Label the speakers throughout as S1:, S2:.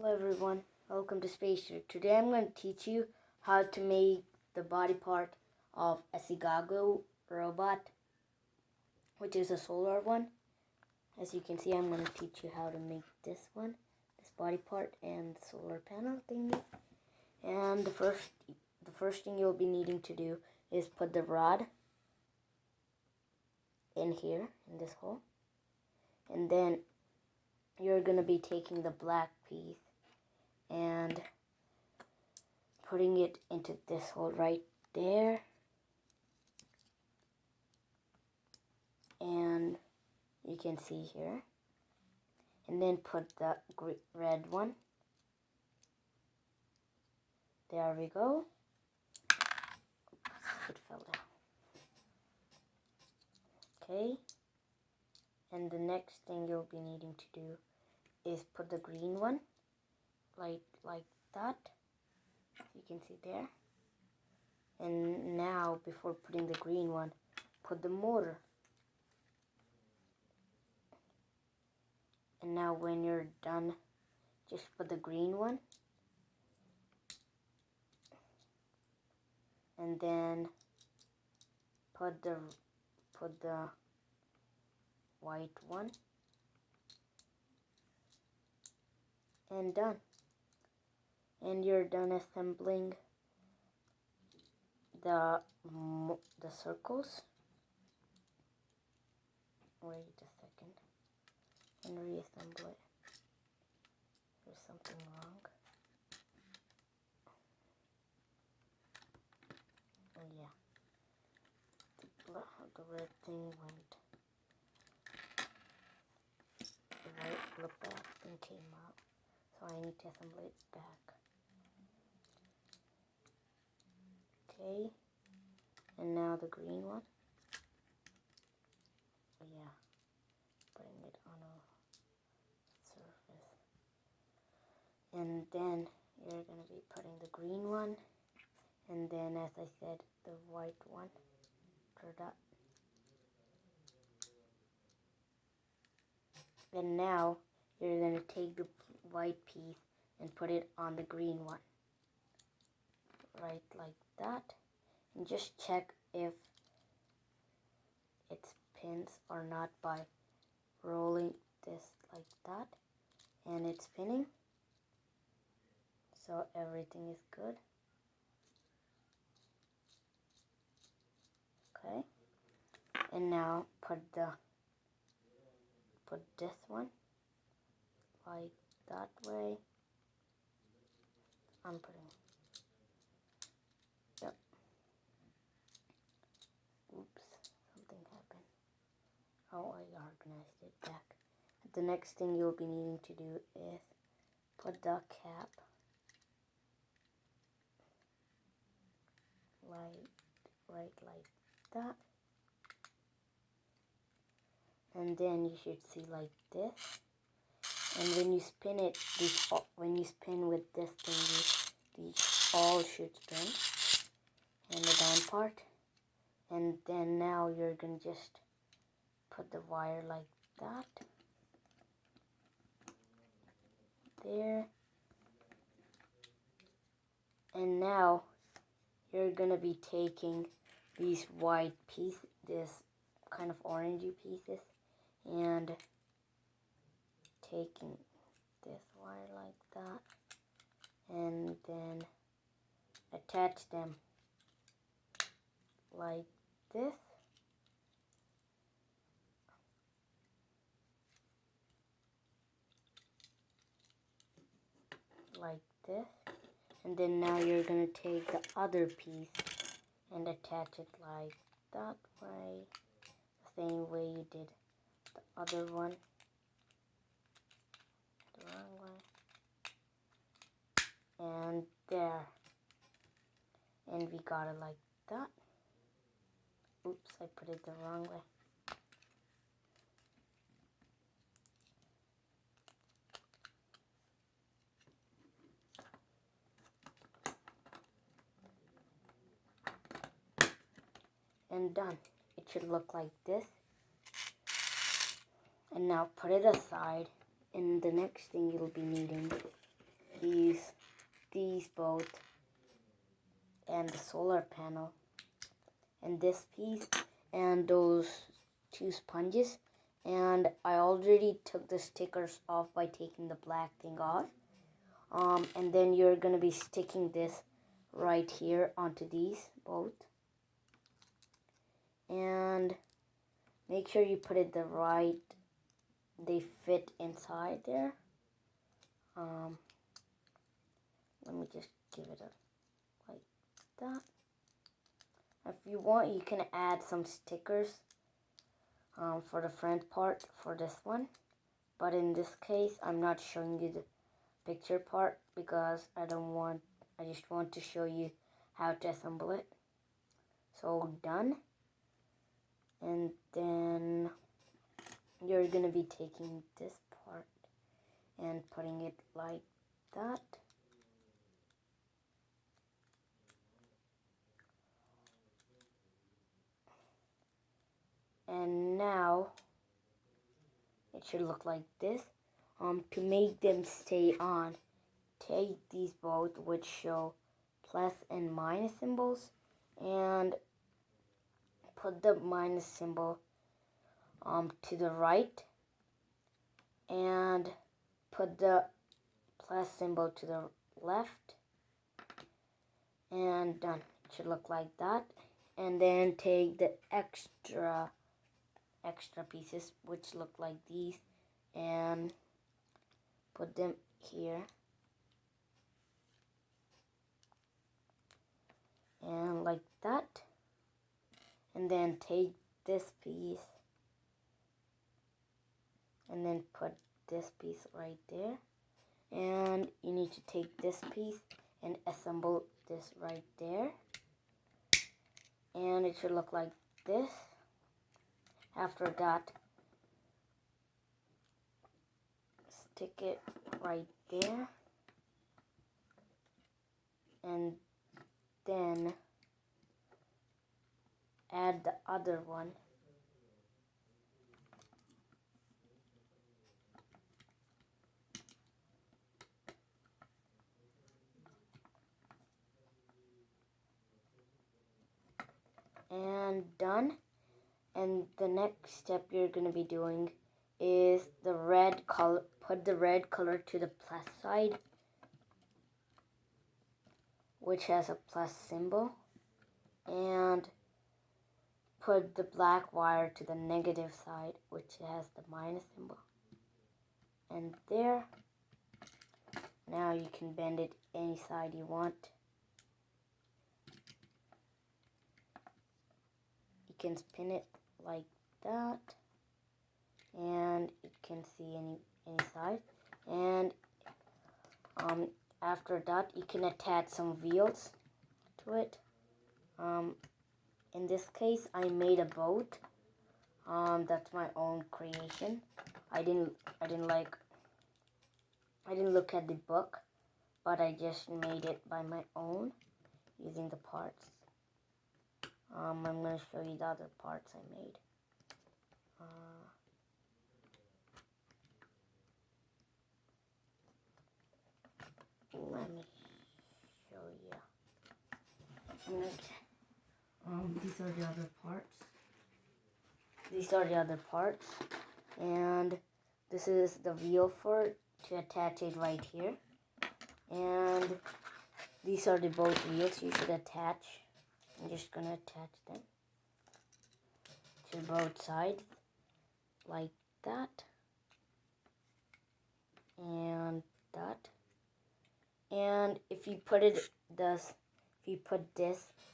S1: Hello everyone, welcome to Spacer. Today I'm going to teach you how to make the body part of a Sigago robot, which is a solar one. As you can see, I'm going to teach you how to make this one, this body part and solar panel thingy. And the first thing you'll be needing to do is put the rod in here, in this hole. And then you're going to be taking the black piece and putting it into this hole right there, and you can see here, and then put the red one. There we go. Oops, it fell down. Okay, and the next thing you'll be needing to do is put the green one like that. You can see there. And now, before putting the green one, put the motor. And now when you're done, just put the green one. And then put the white one. And done. And you're done assembling the circles. Wait a second. And reassemble it. There's something wrong. Oh yeah. The red thing went. The black thing came out. So I need to assemble it back. Okay. And now the green one. Oh yeah. Putting it on a surface. And then you're going to be putting the green one. And then, as I said, the white one. For that. And now you're going to take the white piece and put it on the green one. Right like that. And just check if it spins or not by rolling this like that. And it's spinning. So everything is good. Okay. And now put this one like that way. I'm putting. Yep. Oops, something happened. Oh, I organized it back. The next thing you'll be needing to do is put the cap right like that. And then you should see like this. And when you spin it, when you spin with this thing, these all should spin. And the down part. And then now you're going to just put the wire like that. There. And now you're going to be taking these white pieces, this kind of orangey pieces, and taking this wire like that, and then attach them like this. Like this. And then now you're going to take the other piece and attach it like that way. The same way you did the other one. The wrong way. And there. And we got it like that. Oops, I put it the wrong way. And done. It should look like this. And now put it aside. And the next thing you'll be needing solar panel. And this piece and those 2 sponges. And I already took the stickers off by taking the black thing off. And then you're going to be sticking this right here onto these both. And make sure you put it they fit inside there. Let me just give it a like that. If you want, you can add some stickers for the front part for this one. But in this case, I'm not showing you the picture part because I just want to show you how to assemble it. So done. And then you're gonna be taking this part and putting it like that. And now it should look like this. To make them stay on, take these both which show plus and minus symbols and put the minus symbol to the right and put the plus symbol to the left, and done. It should look like that. And then take the extra pieces which look like these and put them here and like that. And then take this piece and then put this piece right there. And you need to take this piece and assemble this right there. And it should look like this. After that, stick it right there. And then add the other one. And done. And the next step you're going to be doing is the red color. Put the red color to the plus side, which has a plus symbol, and put the black wire to the negative side, which has the minus symbol. And there. Now you can bend it any side you want. You can spin it like that, and it can see any side. And after that, you can attach some wheels to it. In this case, I made a boat. That's my own creation. I didn't look at the book, but I just made it by my own using the parts. I'm going to show you the other parts I made. Let me show you. These are the other parts. And this is the wheel for it to attach it right here. And these are the both wheels you should attach. I'm just going to attach them to both sides like that and that. And if you put this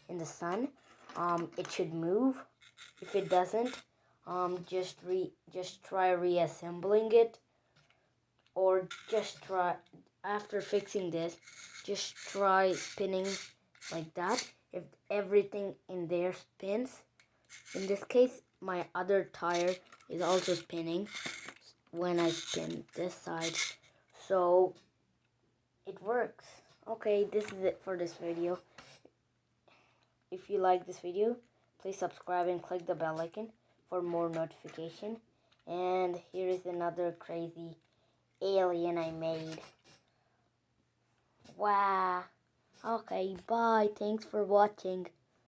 S1: in the sun, it should move. If it doesn't, just try reassembling it, or just try, after fixing this, just try spinning like that. If everything in there spins, in this case, my other tire is also spinning when I spin this side, so it works. Okay, this is it for this video. If you like this video, please subscribe and click the bell icon for more notification. And here is another crazy alien I made. Wow. Okay, bye. Thanks for watching.